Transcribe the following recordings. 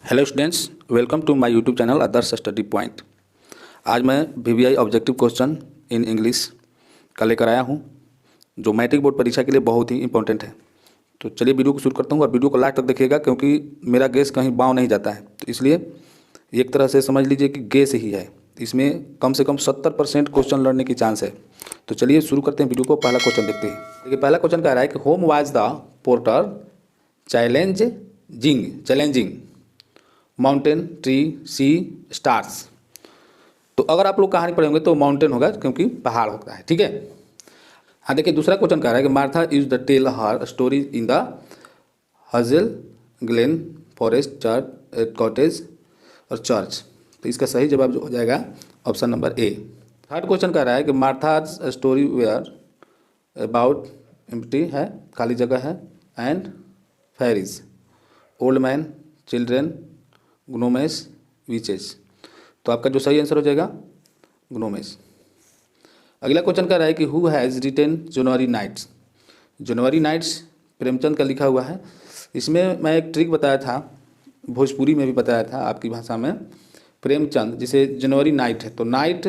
Hello students, welcome to my YouTube channel Adarsh study point. आज मैं VVI objective question in English का लेकर आया हूं, जो मैट्रिक बोर्ड परीक्षा के लिए बहुत ही इंपॉर्टेंट है। तो चलिए वीडियो को शुरू करता हूं और वीडियो को लास्ट तक देखिएगा, क्योंकि मेरा गेस कहीं बाँव नहीं जाता है। तो इसलिए एक तरह से समझ लीजिए कि गेस ही है, इसमें कम से कम 70% क्वेश्चन लड़ने की चांस है। तो चलिए शुरू करते हैं वीडियो को। पहला क्वेश्चन देखते हैं। देखिए, पहला क्वेश्चन कह रहा है कि whom was the porter challenging mountain tree sea stars. तो अगर आप लोग कहानी पढ़ेंगे तो माउंटेन होगा, क्योंकि पहाड़ होता है। ठीक है। हाँ, देखिए दूसरा क्वेश्चन कह रहा है कि Martha used the tell her story in the hazel glen forest church cottage और चर्च। तो इसका सही जवाब जो हो जाएगा option number A. Third question कह रहा है कि Martha story were about empty है, खाली जगह है, and fairies, old man, children, gnomes, witches. तो आपका जो सही आंसर हो जाएगा ग्नोमेस। अगला क्वेश्चन कह रहा है कि who has written January nights. January nights Premchand का लिखा हुआ है। इसमें मैं एक ट्रिक बताया था, भोजपुरी में भी बताया था आपकी भाषा में। प्रेमचंद जिसे जनवरी नाइट है, तो नाइट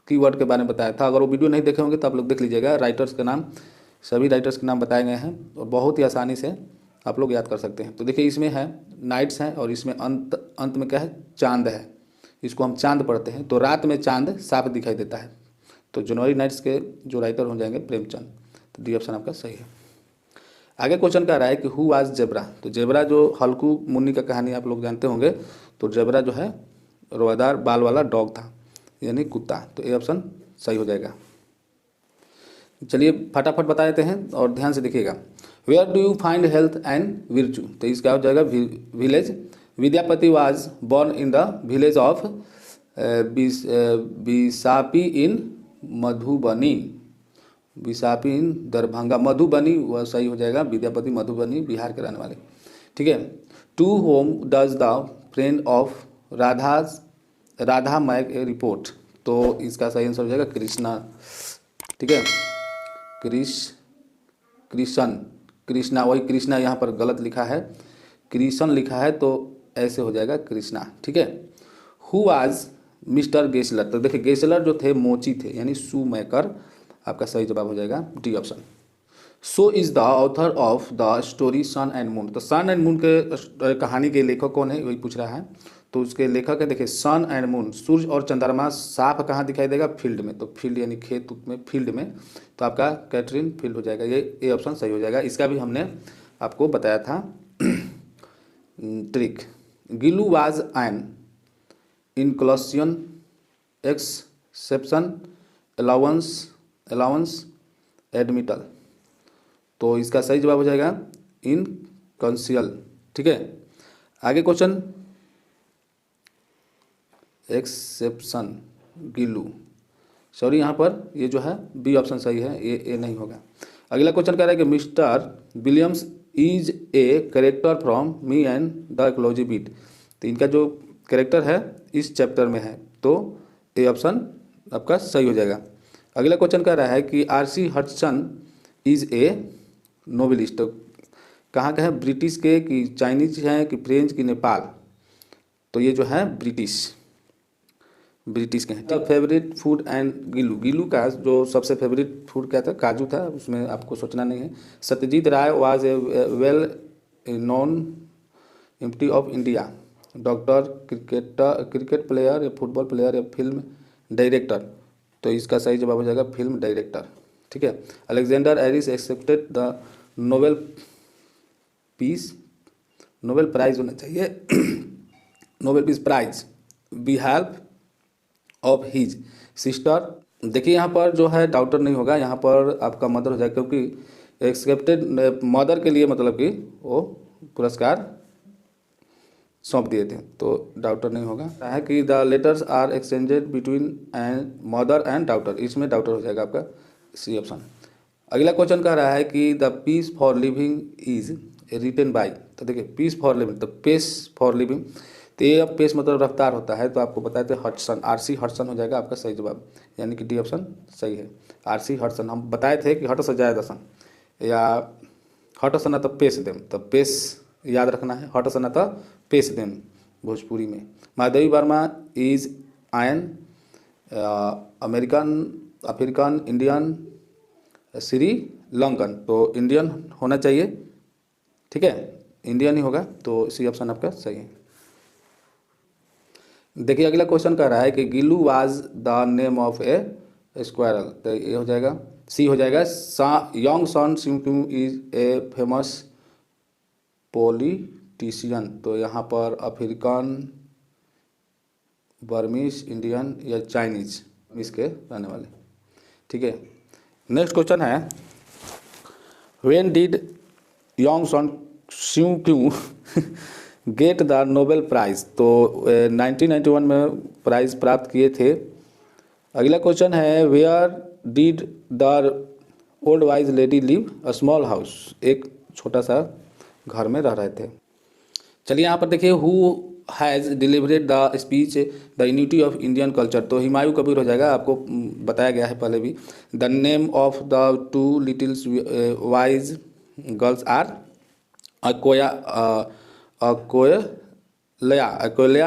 की वर्ड के बारे में बताया था। अगर वो वीडियो नहीं देखे होंगे तो आप लोग देख लीजिएगा। राइटर्स के नाम, सभी राइटर्स के नाम बताए गए हैं और बहुत ही आसानी से आप लोग याद कर सकते हैं। तो देखिए, इसमें है नाइट्स है और इसमें अंत में क्या है, चांद है। इसको हम चांद पढ़ते हैं। तो रात में चांद साफ दिखाई देता है। तो जनवरी नाइट्स के जो राइटर हो जाएंगे प्रेमचंद। तो डी ऑप्शन आपका सही है। आगे क्वेश्चन कह रहा है कि हु वाज जेब्रा। तो जेब्रा जो हल्कू मुन्नी का कहानी आप लोग जानते होंगे। तो जेब्रा जो है रोएदार बाल वाला डॉग था, यानी कुत्ता। तो ए ऑप्शन सही हो जाएगा। चलिए फटाफट बता देते हैं और ध्यान से देखिएगा। Where do you find health and virtue. तो इसका हो जाएगा village. Vidyapati was born in the village of Bisapi in Madhubani. Bisapi in Darbhanga, Madhubani वह सही हो जाएगा। विद्यापति मधुबनी बिहार के रहने वाले। ठीक है। To whom does the friend of Radha make a report. तो इसका सही आंसर हो जाएगा कृष्णा। ठीक है, कृष्णा, वही कृष्णा यहाँ पर गलत लिखा है, कृष्ण लिखा है, तो ऐसे हो जाएगा कृष्णा। ठीक है। Who was mister Gessler. तो देखिए, गेसलर जो थे मोची थे, यानी शू मेकर। आपका सही जवाब हो जाएगा D option. So is the author of the story sun and moon. तो सन एंड मून के कहानी के लेखक कौन है, वही पूछ रहा है। तो उसके लेखक है, देखिए, सन एंड मून, सूर्य और चंद्रमा साफ कहाँ दिखाई देगा, फील्ड में। तो फील्ड यानी खेत में, फील्ड में। तो आपका कैथरीन फील्ड हो जाएगा। ये ए ऑप्शन सही हो जाएगा। इसका भी हमने आपको बताया था trick. Gillu was an inclusion exception allowance admitted. तो इसका सही जवाब हो जाएगा इनकंसियल। ठीक है। आगे क्वेश्चन, एक्सेप्शन गिलू, सॉरी यहाँ पर ये जो है बी ऑप्शन सही है, ए नहीं होगा। अगला क्वेश्चन कह रहा है कि mister Williams is a character from me and the ecology beat. तो इनका जो करेक्टर है इस चैप्टर में है, तो ए ऑप्शन आपका सही हो जाएगा। अगला क्वेश्चन कह रहा है कि RC. Hudson is a novelist. तो कहाँ का है, ब्रिटिश के कि चाइनीज हैं कि फ्रेंच कि नेपाल। तो ये जो है ब्रिटिश के हैं। फेवरेट फूड एंड गिलू का जो सबसे फेवरेट फूड क्या था, काजू था। उसमें आपको सोचना नहीं है। Satyajit Ray was a well known MP of India. Doctor, cricket player या फुटबॉल प्लेयर या फिल्म डायरेक्टर। तो इसका सही जवाब हो जाएगा फिल्म डायरेक्टर। ठीक है। Alexander Aris accepted the Nobel prize होना चाहिए Nobel peace prize behalf of his sister. देखिए, यहाँ पर जो है डॉक्टर नहीं होगा, यहाँ पर आपका मदर हो जाएगा, क्योंकि एक्सेप्टेड मदर के लिए मतलब कि वो पुरस्कार सौंप दिए थे। तो डॉक्टर नहीं होगा। है कि the letters are exchanged between and mother and doctor. इसमें डॉक्टर हो जाएगा आपका सी ऑप्शन। अगला क्वेश्चन कह रहा है कि the peace for living is written by. तो देखिए, पीस फॉर लिविंग, तो पेस फॉर लिविंग। तो ये अब पेस मतलब रफ्तार होता है। तो आपको बताते हैं हडसन, आर.सी. हडसन हो जाएगा आपका सही जवाब, यानी कि डी ऑप्शन सही है। आर.सी. हडसन हम बताए थे कि हट सजाए दसन या हट सना तो पेश देम। तो पेश याद रखना है, हट सना तो पेश देम। भोजपुरी में। Madhavi Verma is an American, African, Indian, Sri Lankan. तो इंडियन होना चाहिए, ठीक है, इंडियन ही होगा, तो सी ऑप्शन आपका सही है। देखिए अगला क्वेश्चन कह रहा है कि Gillu was the name of a squirrel. तो ये हो जाएगा सी हो जाएगा। Aung San Suu is a famous politician. तो यहाँ पर अफ्रीकन, बर्मीज, इंडियन या चाइनीज इसके रहने वाले, ठीक है। नेक्स्ट क्वेश्चन है when did Aung San Suu Kyi get the Nobel prize. तो 1991 में प्राइज प्राप्त किए थे। अगला क्वेश्चन है where did the old wise lady live a small house. एक छोटा सा घर में रह रहे थे। चलिए यहाँ पर देखिए who has delivered the speech the unity of Indian culture. तो हुमायूं कबीर हो जाएगा, आपको बताया गया है पहले भी। The name of the two littles wise girls are Akoya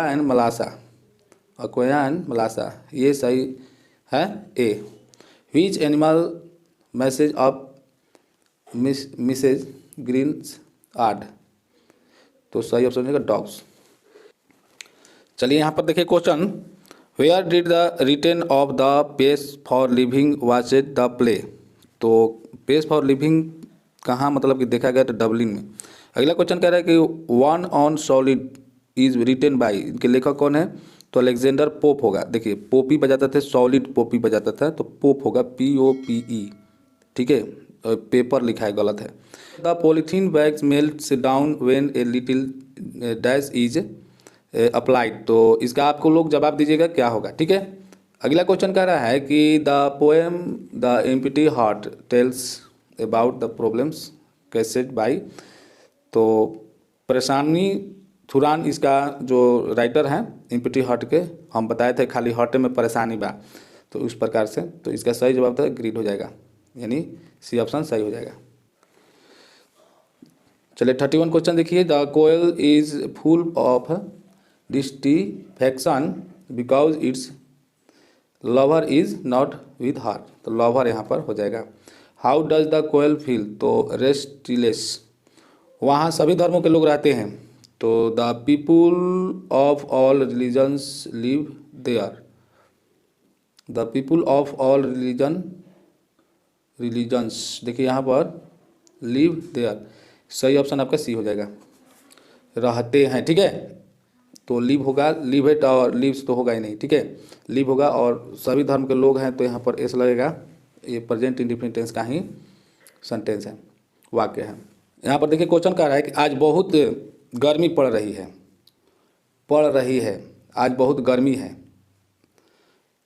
and Malasa. Akoya and Malasa, ये सही है A. Which animal message of Mrs Green's heard. तो सही ऑप्शन है डॉग्स। चलिए यहाँ पर देखिए question where did the written of the pace for living watched the play. तो पेस फॉर लिविंग कहाँ मतलब कि देखा गया तो डबलिन में। अगला क्वेश्चन कह रहा है कि one on solid is written by. इनके लेखक कौन है? तो अलेक्जेंडर पोप होगा। देखिए पोपी बजाता था, सॉलिड पोपी बजाता था, तो पोप होगा POPE, ठीक है। पेपर लिखा है, गलत है। The polythene bags melts down when a little dash is applied. तो इसका आपको लोग जवाब दीजिएगा क्या होगा, ठीक है। अगला क्वेश्चन कह रहा है कि the poem the empty heart tells about the problems cascade by. तो परेशानी थुरान इसका जो राइटर हैं एम्प्टी हार्ट के, हम बताए थे खाली हार्ट में परेशानी बा, तो उस प्रकार से। तो इसका सही जवाब था ग्रीड हो जाएगा, यानी सी ऑप्शन सही हो जाएगा। चलिए 31 क्वेश्चन देखिए। The koel is full of dissatisfaction because its lover is not with her. तो लवर यहाँ पर हो जाएगा। How does the koel feel. तो रेस्टलेस। वहाँ सभी धर्मों के लोग रहते हैं। तो the people of all religions live there. The people of all religions, देखिए यहाँ पर लिव देयर, सही ऑप्शन आपका सी हो जाएगा, रहते हैं, ठीक है। तो लिव होगा, लिव है और लिव्स तो होगा ही नहीं, ठीक है। लिव होगा और सभी धर्म के लोग हैं, तो यहाँ पर एस लगेगा। ये प्रेजेंट इंडिफिनिट टेंस का ही सेंटेंस है, वाक्य है। यहाँ पर देखिए क्वेश्चन कह रहा है कि आज बहुत गर्मी पड़ रही है, आज बहुत गर्मी है।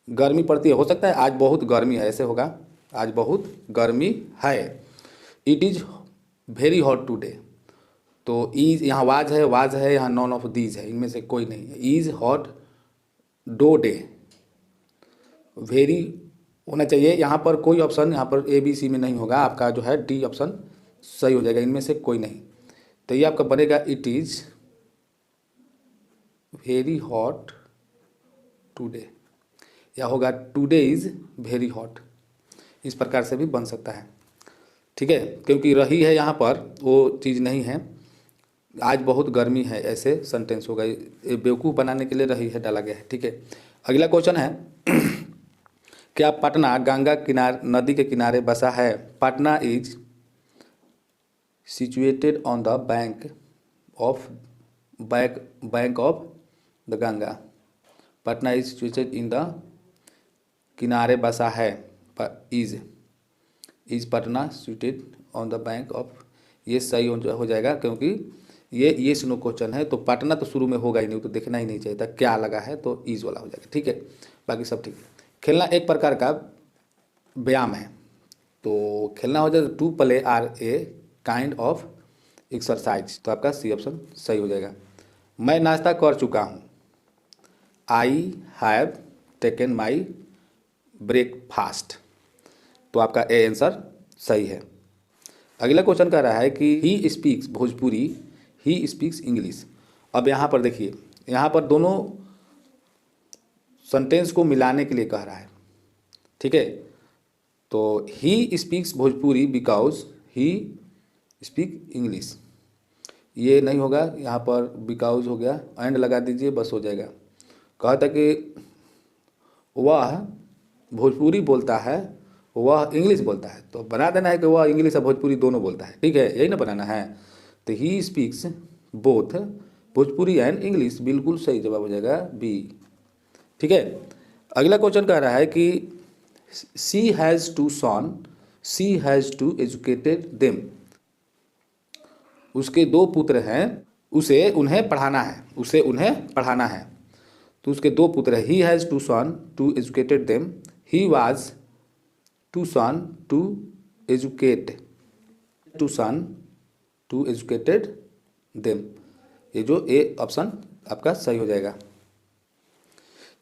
गर्मी पड़ती है, हो सकता है आज बहुत गर्मी है, ऐसे होगा, आज बहुत गर्मी है। It is very hot today. तो इज यहाँ वाज है, यहाँ नॉन ऑफ दीज है, इनमें से कोई नहीं है। Is hot today, very होना चाहिए। यहाँ पर कोई ऑप्शन यहाँ पर ABC में नहीं होगा, आपका जो है डी ऑप्शन सही हो जाएगा, इनमें से कोई नहीं। तो ये आपका बनेगा it is very hot today, या होगा टुडे इज़ वेरी हॉट, इस प्रकार से भी बन सकता है, ठीक है। क्योंकि रही है यहाँ पर वो चीज़ नहीं है, आज बहुत गर्मी है, ऐसे सेंटेंस होगा। ये बेवकूफ़ बनाने के लिए रही है डाला गया है, ठीक है। अगला क्वेश्चन है क्या पटना गंगा नदी के किनारे बसा है। Patna is situated on the bank of the Ganga. Patna is situated in the, किनारे बसा है, is Patna situated on the bank of, ये सही हो जाएगा, क्योंकि ये सुनो क्वेश्चन है। तो पटना तो शुरू में होगा ही नहीं, तो देखना ही नहीं चाहिए था, क्या लगा है, तो ईज वाला हो जाएगा, ठीक है। बाकी सब ठीक है। खेलना एक प्रकार का व्यायाम है। तो खेलना हो जाए to play or a kind of exercise. तो आपका सी ऑप्शन सही हो जाएगा। मैं नाश्ता कर चुका हूँ। I have taken my breakfast. तो आपका ए आंसर सही है। अगला क्वेश्चन कह रहा है कि he speaks Bhojpuri, he speaks English. अब यहाँ पर देखिए यहाँ पर दोनों सेंटेंस को मिलाने के लिए कह रहा है, ठीक है। तो he speaks Bhojpuri because he speak English, ये नहीं होगा, यहाँ पर बिकॉज हो गया, एंड लगा दीजिए, बस हो जाएगा। कहा था कि वह भोजपुरी बोलता है, वह इंग्लिश बोलता है, तो बना देना है कि वह इंग्लिश और भोजपुरी दोनों बोलता है, ठीक है, यही ना बनाना है। तो he speaks both Bhojpuri and English, बिल्कुल सही जवाब हो जाएगा बी, ठीक है। अगला क्वेश्चन कह रहा है कि she has two son, she has to educated them, उसके 2 पुत्र हैं, उसे उन्हें पढ़ाना है, उसे उन्हें पढ़ाना है। तो उसके 2 पुत्र हैं, he has two son to educated them, he was two son to educate, two son to educated them, ये जो ए ऑप्शन आपका सही हो जाएगा।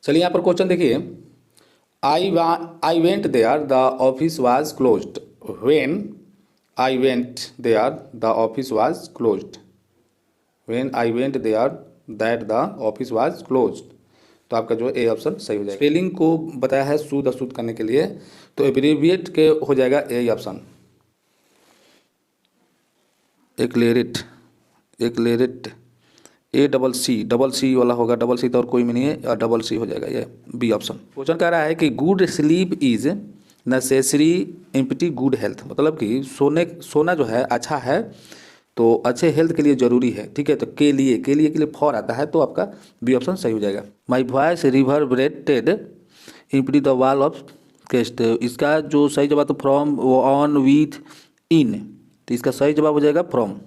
चलिए यहाँ पर क्वेश्चन देखिए, I went there the office was closed, when I went there the office was closed, when I went there that the office was closed, तो आपका जो ए ऑप्शन सही हो जाएगा। स्पेलिंग को बताया है शुद्ध अशुद्ध करने के लिए, तो एब्रीविएट के हो जाएगा A option, एक्लेरेट, एक्लेरेट, A double C वाला होगा, डबल सी तो और कोई भी नहीं है, और डबल सी हो जाएगा, ये बी ऑप्शन। क्वेश्चन कह रहा है कि good sleep is necessary empty good health, मतलब कि सोना जो है अच्छा है, तो अच्छे हेल्थ के लिए ज़रूरी है, ठीक है। तो के लिए फॉर आता है, तो आपका बी ऑप्शन सही हो जाएगा। My voice reverberated empty the wall of cast, इसका जो सही जवाब तो फ्रॉम, ऑन, विथ, इन, तो इसका सही जवाब हो जाएगा from.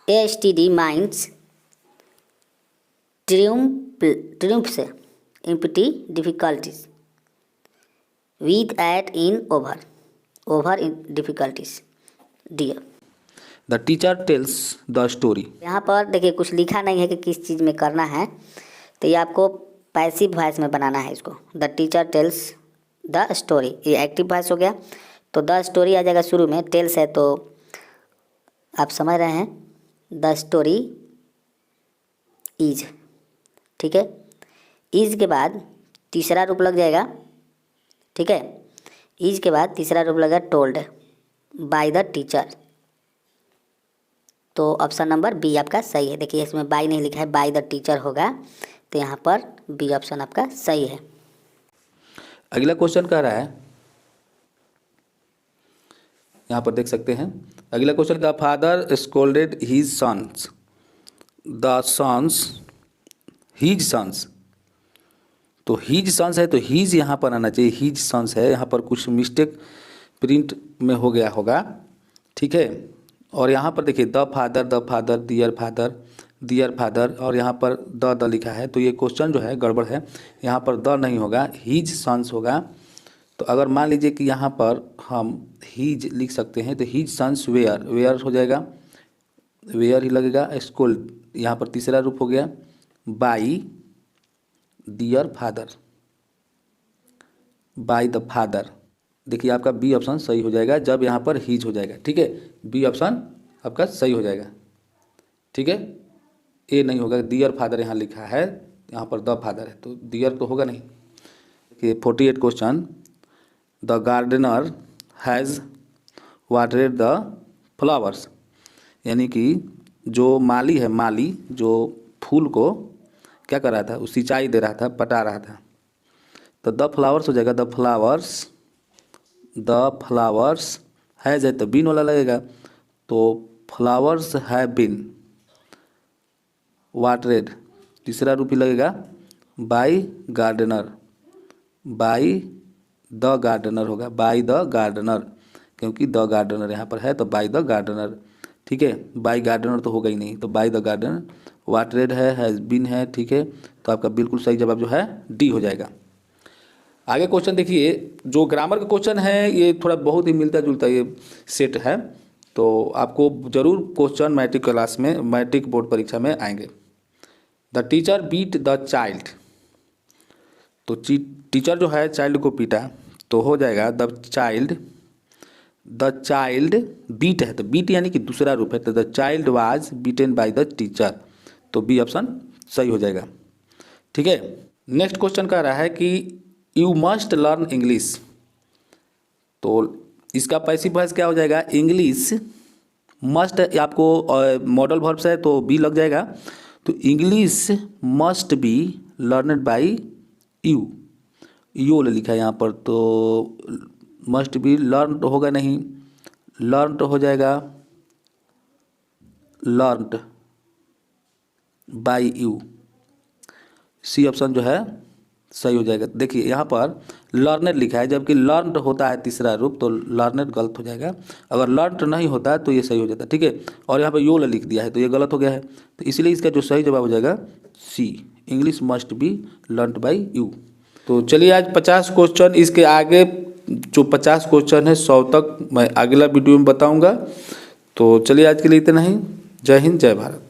ASTD minds triumphs empty difficulties, with, at, in, over in difficulties, dear। The teacher tells the story, यहाँ पर देखिए कुछ लिखा नहीं है कि किस चीज़ में करना है, तो ये आपको पैसिव वॉइस में बनाना है इसको। The teacher tells the story, ये एक्टिव वॉइस हो गया, तो द स्टोरी आ जाएगा शुरू में, टेल्स है तो आप समझ रहे हैं, द स्टोरी इज, ठीक है। इज के बाद तीसरा रूप लग जाएगा, ठीक है। इज के बाद तीसरा रूप लगा टोल्ड बाय द टीचर, तो ऑप्शन नंबर बी आपका सही है। देखिए इसमें बाय नहीं लिखा है, बाय द टीचर होगा, तो यहाँ पर बी ऑप्शन आपका सही है। अगला क्वेश्चन कह रहा है, यहाँ पर देख सकते हैं अगला question, the father scolded his sons, the sons his sons, तो हीज सन्स है, तो हीज यहाँ पर आना चाहिए, हीज सन्स है, यहाँ पर कुछ मिस्टेक प्रिंट में हो गया होगा, ठीक है। और यहाँ पर देखिए द फादर, दियर फादर, और यहाँ पर द लिखा है, तो ये क्वेश्चन जो है गड़बड़ है, यहाँ पर द नहीं होगा, हीज सन्स होगा। तो अगर मान लीजिए कि यहाँ पर हम हीज लिख सकते हैं, तो हीज सन्स वेयर हो जाएगा, वेयर ही लगेगा। स्कूल यहाँ पर तीसरा रूप हो गया, by dear father, by the father, देखिए आपका बी ऑप्शन सही हो जाएगा जब यहाँ पर हीज हो जाएगा, ठीक है, बी ऑप्शन आपका सही हो जाएगा, ठीक है। ए नहीं होगा, डियर फादर यहाँ लिखा है, यहाँ पर द फादर है, तो डियर तो होगा नहीं। कि 48 question, the gardener has watered the flowers, यानी कि जो माली है, माली जो फूल को क्या कर रहा था, वो सिंचाई दे रहा था, पटा रहा था, तो द फ्लावर्स हो जाएगा, द फ्लावर्स हैज़ है तो बीन वाला लगेगा, तो फ्लावर्स हैव बीन वाटरेड, तीसरा रूप ही लगेगा by gardener, by the gardener होगा, बाय द गार्डनर, क्योंकि द गार्डनर यहाँ पर है, तो बाय द गार्डनर, ठीक है। बाय गार्डनर तो होगा ही नहीं, तो बाय द गार्डनर, वाटरेड है, हैज़ बीन है, ठीक है। तो आपका बिल्कुल सही जवाब जो है डी हो जाएगा। आगे क्वेश्चन देखिए, जो ग्रामर का क्वेश्चन है ये थोड़ा बहुत ही मिलता जुलता ये सेट है, तो आपको ज़रूर क्वेश्चन मैट्रिक क्लास में, मैट्रिक बोर्ड परीक्षा में आएंगे। The teacher beat the child, तो टीचर जो है चाइल्ड को पीटा, तो हो जाएगा द चाइल्ड बीट है, तो बीट यानी कि दूसरा रूप है, तो the child was beaten by the teacher, तो बी ऑप्शन सही हो जाएगा। ठीक है, नेक्स्ट क्वेश्चन कह रहा है कि यू मस्ट लर्न इंग्लिश, तो इसका पैसिव वॉइस क्या हो जाएगा, इंग्लिश मस्ट, आपको मॉडल वर्ब्स है तो बी लग जाएगा, तो English must be learned by you, you लिखा है यहाँ पर, तो मस्ट बी लर्न होगा नहीं, लर्न हो जाएगा learned by you, C option जो है सही हो जाएगा। देखिए यहाँ पर लर्नड लिखा है, जबकि लर्नड होता है तीसरा रूप, तो लर्नड गलत हो जाएगा। अगर लर्नड नहीं होता है तो ये सही हो जाता है। ठीक है, और यहाँ पर योल लिख दिया है तो ये गलत हो गया है, तो इसलिए इसका जो सही जवाब हो जाएगा C, English must be learned by you. तो चलिए आज 50 क्वेश्चन, इसके आगे जो 50 क्वेश्चन है 100 तक मैं अगला वीडियो में बताऊँगा। तो चलिए आज के लिए इतना ही। जय हिंद, जय भारत।